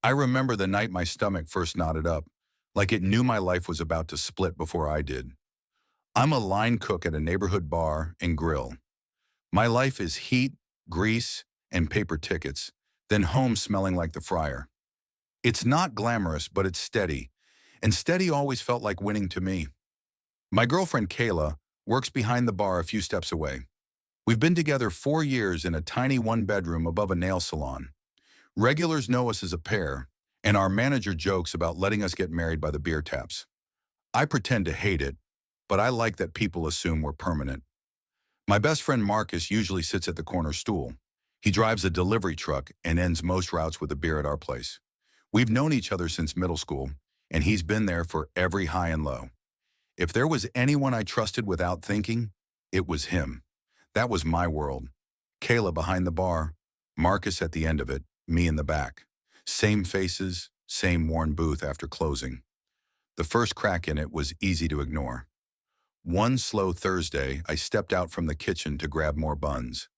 I remember the night my stomach first knotted up, like it knew my life was about to split before I did. I'm a line cook at a neighborhood bar and grill. My life is heat, grease, and paper tickets, then home smelling like the fryer. It's not glamorous, but it's steady, and steady always felt like winning to me. My girlfriend Kayla works behind the bar a few steps away. We've been together 4 years in a tiny one-bedroom above a nail salon. Regulars know us as a pair, and our manager jokes about letting us get married by the beer taps. I pretend to hate it, but I like that people assume we're permanent. My best friend Marcus usually sits at the corner stool. He drives a delivery truck and ends most routes with a beer at our place. We've known each other since middle school, and he's been there for every high and low. If there was anyone I trusted without thinking, it was him. That was my world. Kayla behind the bar, Marcus at the end of it, me in the back. Same faces, same worn booth after closing. The first crack in it was easy to ignore. One slow Thursday, I stepped out from the kitchen to grab more buns.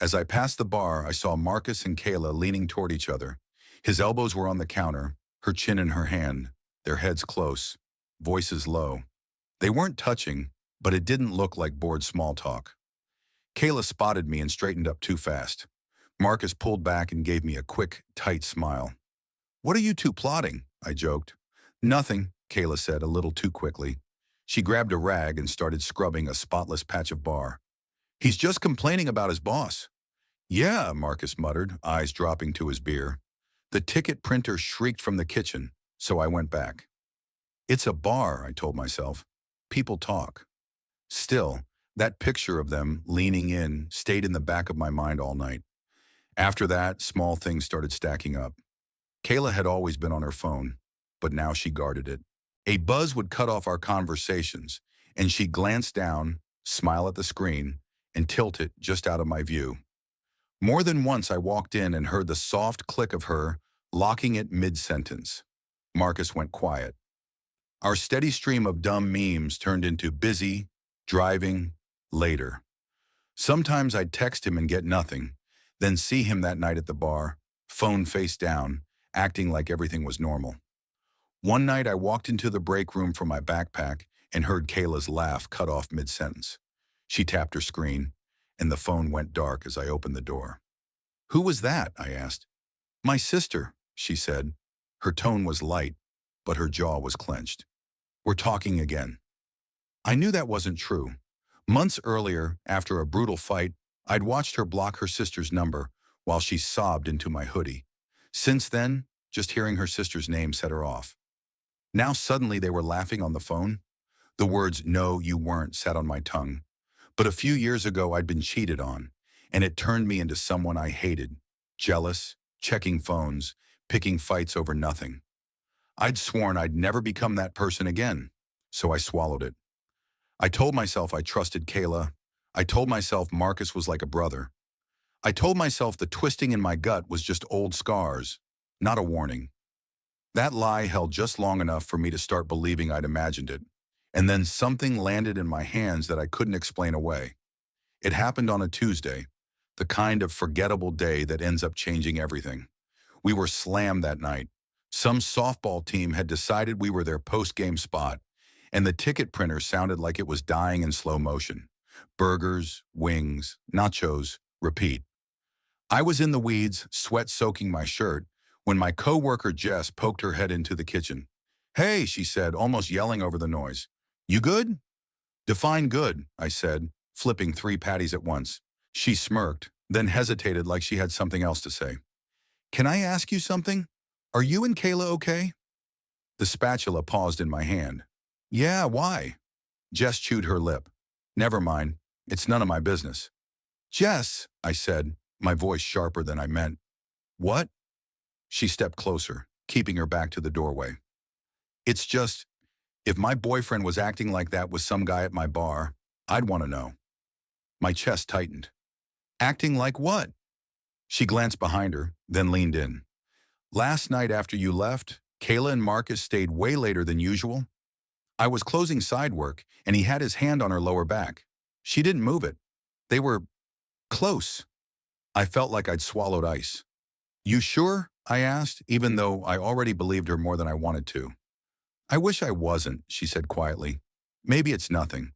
As I passed the bar, I saw Marcus and Kayla leaning toward each other. His elbows were on the counter, her chin in her hand, their heads close, voices low. They weren't touching, but it didn't look like bored small talk. Kayla spotted me and straightened up too fast. Marcus pulled back and gave me a quick, tight smile. "What are you two plotting?" I joked. "Nothing," Kayla said a little too quickly. She grabbed a rag and started scrubbing a spotless patch of bar. "He's just complaining about his boss." "Yeah," Marcus muttered, eyes dropping to his beer. The ticket printer shrieked from the kitchen, so I went back. "It's a bar," I told myself. "People talk." Still, that picture of them leaning in stayed in the back of my mind all night. After that, small things started stacking up. Kayla had always been on her phone, but now she guarded it. A buzz would cut off our conversations, and she'd glance down, smile at the screen, and tilt it just out of my view. More than once I walked in and heard the soft click of her locking it mid-sentence. Marcus went quiet. Our steady stream of dumb memes turned into busy, driving, later. Sometimes I'd text him and get nothing, then see him that night at the bar, phone face down, acting like everything was normal. One night I walked into the break room for my backpack and heard Kayla's laugh cut off mid-sentence. She tapped her screen, and the phone went dark as I opened the door. "Who was that?" I asked. "My sister," she said. Her tone was light, but her jaw was clenched. "We're talking again." I knew that wasn't true. Months earlier, after a brutal fight, I'd watched her block her sister's number while she sobbed into my hoodie. Since then, just hearing her sister's name set her off. Now suddenly they were laughing on the phone. The words, "No, you weren't," sat on my tongue. But a few years ago I'd been cheated on, and it turned me into someone I hated. Jealous, checking phones, picking fights over nothing. I'd sworn I'd never become that person again, so I swallowed it. I told myself I trusted Kayla. I told myself Marcus was like a brother. I told myself the twisting in my gut was just old scars, not a warning. That lie held just long enough for me to start believing I'd imagined it. And then something landed in my hands that I couldn't explain away. It happened on a Tuesday, the kind of forgettable day that ends up changing everything. We were slammed that night. Some softball team had decided we were their post-game spot, and the ticket printer sounded like it was dying in slow motion. Burgers, wings, nachos, repeat. I was in the weeds, sweat soaking my shirt, when my coworker Jess poked her head into the kitchen. "Hey," she said, almost yelling over the noise. "You good?" "Define good," I said, flipping 3 patties at once. She smirked, then hesitated like she had something else to say. "Can I ask you something? Are you and Kayla okay?" The spatula paused in my hand. "Yeah, why?" Jess chewed her lip. "Never mind. It's none of my business." "Jess," I said, my voice sharper than I meant. "What?" She stepped closer, keeping her back to the doorway. "It's just, if my boyfriend was acting like that with some guy at my bar, I'd want to know." My chest tightened. "Acting like what?" She glanced behind her, then leaned in. "Last night after you left, Kayla and Marcus stayed way later than usual. I was closing side work, and he had his hand on her lower back. She didn't move it. They were close." I felt like I'd swallowed ice. "You sure?" I asked, even though I already believed her more than I wanted to. I wish I wasn't, she said quietly. Maybe it's nothing,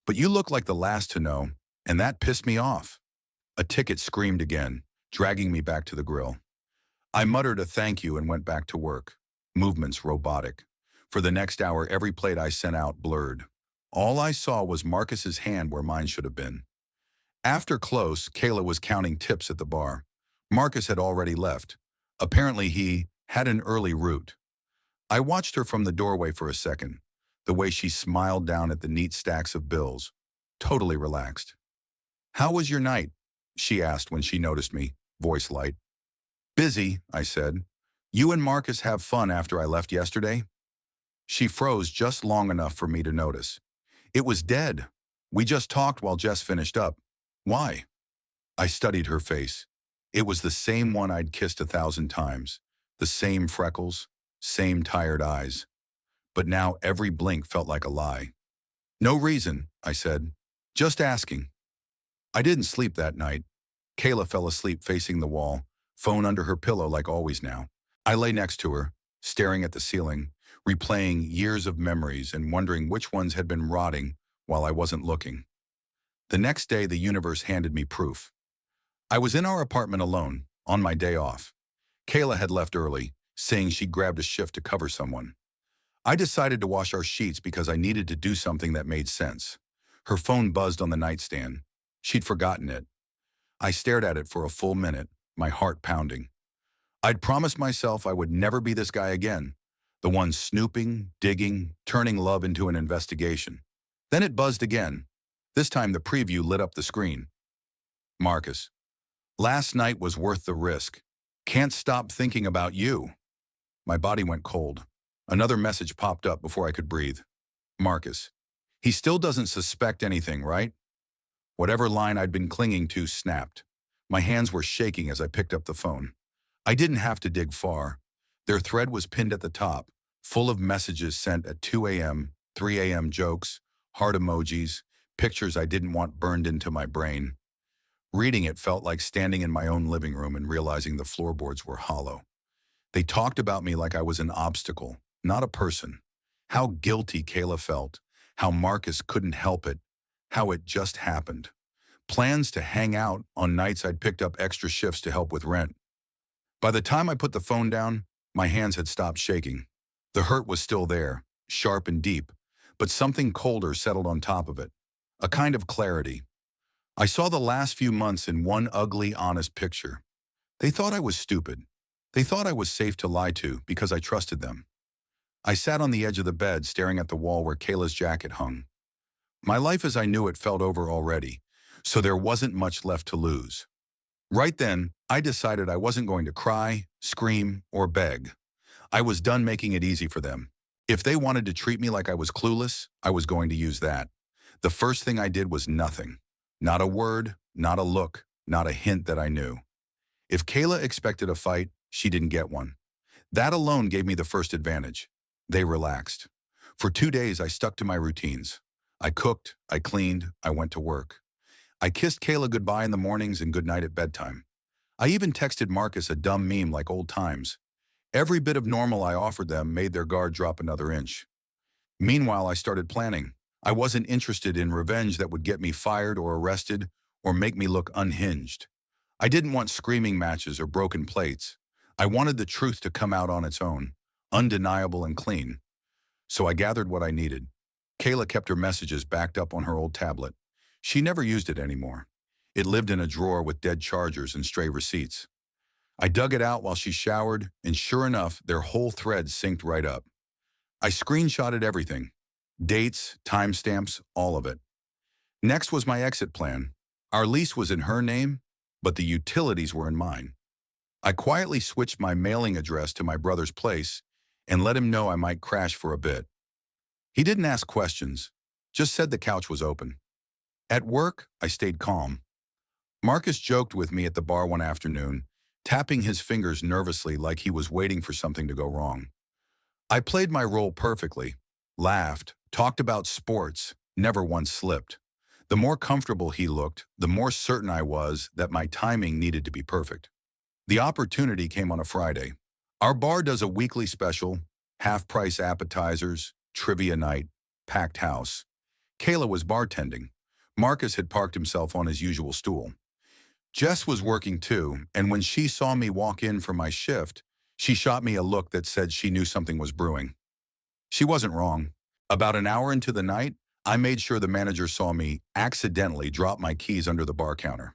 but you look like the last to know, and that pissed me off. A ticket screamed again, dragging me back to the grill. I muttered a thank you and went back to work. Movements robotic. For the next hour, every plate I sent out blurred. All I saw was Marcus's hand where mine should have been. After close, Kayla was counting tips at the bar. Marcus had already left. Apparently he had an early route. I watched her from the doorway for a second, the way she smiled down at the neat stacks of bills, totally relaxed. How was your night? She asked when she noticed me, voice light. Busy, I said. You and Marcus have fun after I left yesterday? She froze just long enough for me to notice. It was dead. We just talked while Jess finished up. Why? I studied her face. It was the same one I'd kissed 1,000 times. The same freckles, same tired eyes. But now every blink felt like a lie. No reason, I said. Just asking. I didn't sleep that night. Kayla fell asleep facing the wall, phone under her pillow like always now. I lay next to her, staring at the ceiling, replaying years of memories and wondering which ones had been rotting while I wasn't looking. The next day, the universe handed me proof. I was in our apartment alone, on my day off. Kayla had left early, saying she grabbed a shift to cover someone. I decided to wash our sheets because I needed to do something that made sense. Her phone buzzed on the nightstand. She'd forgotten it. I stared at it for a full minute, my heart pounding. I'd promised myself I would never be this guy again, the one snooping, digging, turning love into an investigation. Then it buzzed again. This time the preview lit up the screen. Marcus. Last night was worth the risk. Can't stop thinking about you. My body went cold. Another message popped up before I could breathe. Marcus. He still doesn't suspect anything, right? Whatever line I'd been clinging to snapped. My hands were shaking as I picked up the phone. I didn't have to dig far. Their thread was pinned at the top, full of messages sent at 2 a.m., 3 a.m. jokes, heart emojis, pictures I didn't want burned into my brain. Reading it felt like standing in my own living room and realizing the floorboards were hollow. They talked about me like I was an obstacle, not a person. How guilty Kayla felt, how Marcus couldn't help it, how it just happened. Plans to hang out on nights I'd picked up extra shifts to help with rent. By the time I put the phone down, my hands had stopped shaking. The hurt was still there, sharp and deep, but something colder settled on top of it. A kind of clarity. I saw the last few months in one ugly, honest picture. They thought I was stupid. They thought I was safe to lie to because I trusted them. I sat on the edge of the bed staring at the wall where Kayla's jacket hung. My life as I knew it felt over already, so there wasn't much left to lose. Right then, I decided I wasn't going to cry, scream, or beg. I was done making it easy for them. If they wanted to treat me like I was clueless, I was going to use that. The first thing I did was nothing. Not a word, not a look, not a hint that I knew. If Kayla expected a fight, she didn't get one. That alone gave me the first advantage. They relaxed. For 2 days, I stuck to my routines. I cooked, I cleaned, I went to work. I kissed Kayla goodbye in the mornings and goodnight at bedtime. I even texted Marcus a dumb meme like old times. Every bit of normal I offered them made their guard drop another inch. Meanwhile, I started planning. I wasn't interested in revenge that would get me fired or arrested or make me look unhinged. I didn't want screaming matches or broken plates. I wanted the truth to come out on its own, undeniable and clean. So I gathered what I needed. Kayla kept her messages backed up on her old tablet. She never used it anymore. It lived in a drawer with dead chargers and stray receipts. I dug it out while she showered, and sure enough, their whole thread synced right up. I screenshotted everything. Dates, timestamps, all of it. Next was my exit plan. Our lease was in her name, but the utilities were in mine. I quietly switched my mailing address to my brother's place and let him know I might crash for a bit. He didn't ask questions, just said the couch was open. At work, I stayed calm. Marcus joked with me at the bar one afternoon, tapping his fingers nervously like he was waiting for something to go wrong. I played my role perfectly, laughed, talked about sports, never once slipped. The more comfortable he looked, the more certain I was that my timing needed to be perfect. The opportunity came on a Friday. Our bar does a weekly special, half-price appetizers, trivia night, packed house. Kayla was bartending. Marcus had parked himself on his usual stool. Jess was working too, and when she saw me walk in for my shift, she shot me a look that said she knew something was brewing. She wasn't wrong. About an hour into the night, I made sure the manager saw me accidentally drop my keys under the bar counter.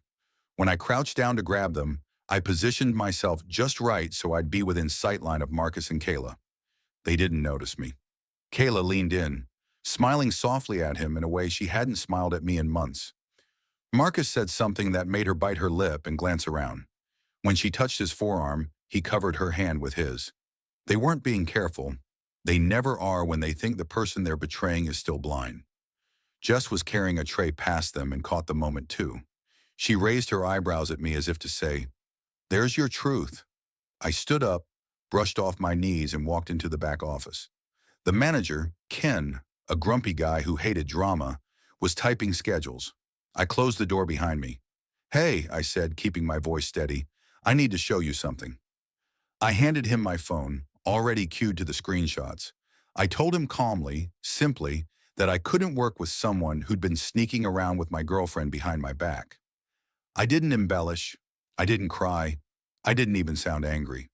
When I crouched down to grab them, I positioned myself just right so I'd be within sightline of Marcus and Kayla. They didn't notice me. Kayla leaned in, smiling softly at him in a way she hadn't smiled at me in months. Marcus said something that made her bite her lip and glance around. When she touched his forearm, he covered her hand with his. They weren't being careful. They never are when they think the person they're betraying is still blind. Jess was carrying a tray past them and caught the moment too. She raised her eyebrows at me as if to say, "There's your truth." I stood up, brushed off my knees, and walked into the back office. The manager, Ken, a grumpy guy who hated drama, was typing schedules. I closed the door behind me. "Hey," I said, keeping my voice steady, "I need to show you something." I handed him my phone, already cued to the screenshots. I told him calmly, simply, that I couldn't work with someone who'd been sneaking around with my girlfriend behind my back. I didn't embellish. I didn't cry. I didn't even sound angry.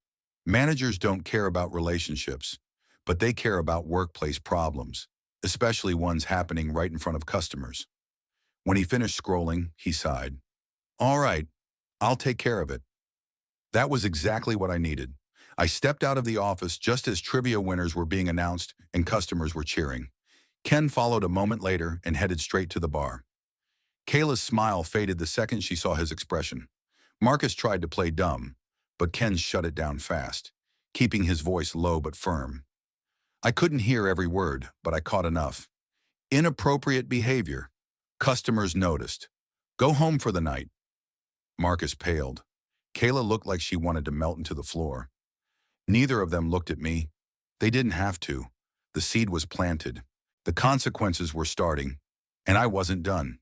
Managers don't care about relationships, but they care about workplace problems, especially ones happening right in front of customers. When he finished scrolling, he sighed. "All right, I'll take care of it." That was exactly what I needed. I stepped out of the office just as trivia winners were being announced and customers were cheering. Ken followed a moment later and headed straight to the bar. Kayla's smile faded the second she saw his expression. Marcus tried to play dumb, but Ken shut it down fast, keeping his voice low but firm. I couldn't hear every word, but I caught enough. Inappropriate behavior. Customers noticed. Go home for the night. Marcus paled. Kayla looked like she wanted to melt into the floor. Neither of them looked at me. They didn't have to. The seed was planted. The consequences were starting, and I wasn't done.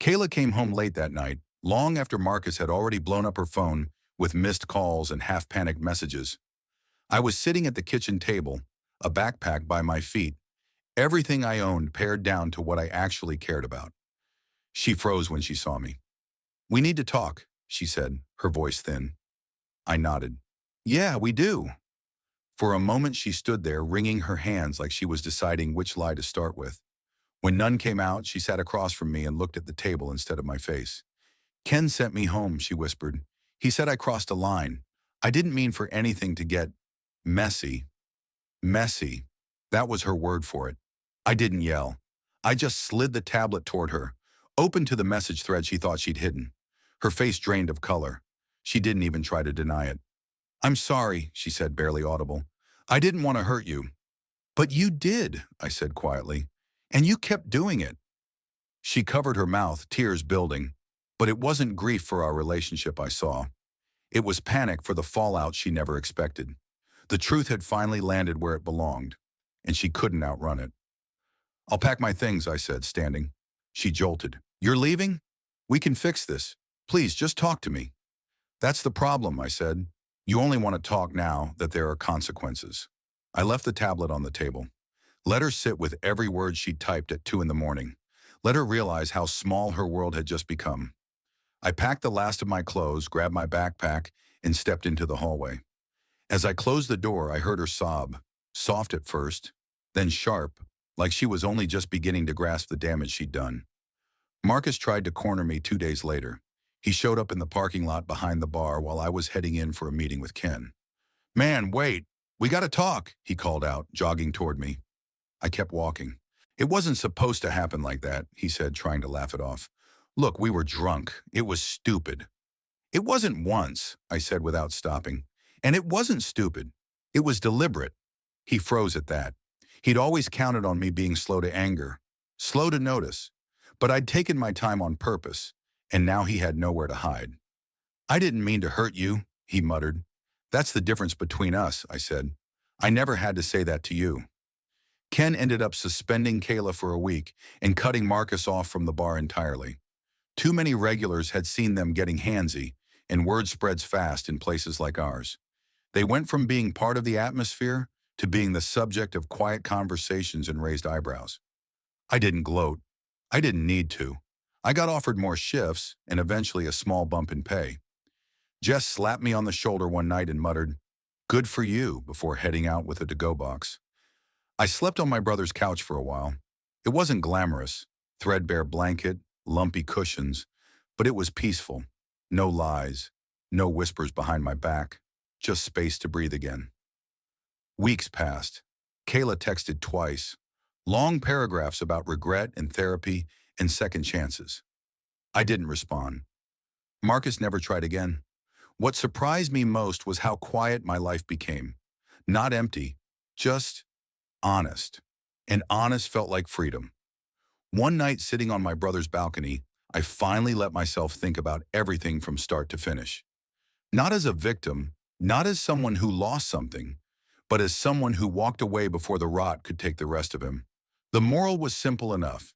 Kayla came home late that night, long after Marcus had already blown up her phone with missed calls and half-panicked messages. I was sitting at the kitchen table, a backpack by my feet, everything I owned pared down to what I actually cared about. She froze when she saw me. "We need to talk," she said, her voice thin. I nodded. "Yeah, we do." For a moment she stood there, wringing her hands like she was deciding which lie to start with. When none came out, she sat across from me and looked at the table instead of my face. "Ken sent me home," she whispered. "He said I crossed a line. I didn't mean for anything to get messy." Messy. That was her word for it. I didn't yell. I just slid the tablet toward her, open to the message thread she thought she'd hidden. Her face drained of color. She didn't even try to deny it. "I'm sorry," she said, barely audible. "I didn't want to hurt you." "But you did," I said quietly. "And you kept doing it." She covered her mouth, tears building. But it wasn't grief for our relationship I saw. It was panic for the fallout she never expected. The truth had finally landed where it belonged, and she couldn't outrun it. "I'll pack my things," I said, standing. She jolted. "You're leaving? We can fix this. Please, just talk to me." "That's the problem," I said. "You only want to talk now that there are consequences." I left the tablet on the table. Let her sit with every word she'd typed at 2 in the morning. Let her realize how small her world had just become. I packed the last of my clothes, grabbed my backpack, and stepped into the hallway. As I closed the door, I heard her sob, soft at first, then sharp, like she was only just beginning to grasp the damage she'd done. Marcus tried to corner me 2 days later. He showed up in the parking lot behind the bar while I was heading in for a meeting with Ken. "Man, wait, we gotta talk," he called out, jogging toward me. I kept walking. "It wasn't supposed to happen like that," he said, trying to laugh it off. "Look, we were drunk. It was stupid." "It wasn't once," I said without stopping. "And it wasn't stupid. It was deliberate." He froze at that. He'd always counted on me being slow to anger, slow to notice. But I'd taken my time on purpose, and now he had nowhere to hide. "I didn't mean to hurt you," he muttered. "That's the difference between us," I said. "I never had to say that to you." Ken ended up suspending Kayla for a week and cutting Marcus off from the bar entirely. Too many regulars had seen them getting handsy, and word spreads fast in places like ours. They went from being part of the atmosphere to being the subject of quiet conversations and raised eyebrows. I didn't gloat. I didn't need to. I got offered more shifts and eventually a small bump in pay. Jess slapped me on the shoulder one night and muttered, "Good for you," before heading out with a to-go box. I slept on my brother's couch for a while. It wasn't glamorous, threadbare blanket, lumpy cushions, but it was peaceful. No lies, no whispers behind my back, just space to breathe again. Weeks passed. Kayla texted twice, long paragraphs about regret and therapy and second chances. I didn't respond. Marcus never tried again. What surprised me most was how quiet my life became. Not empty, just honest. And honest felt like freedom. One night sitting on my brother's balcony, I finally let myself think about everything from start to finish. Not as a victim, not as someone who lost something, but as someone who walked away before the rot could take the rest of him. The moral was simple enough.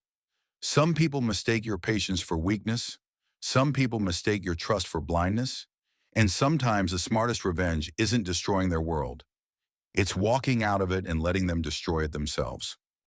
Some people mistake your patience for weakness, some people mistake your trust for blindness, and sometimes the smartest revenge isn't destroying their world. It's walking out of it and letting them destroy it themselves.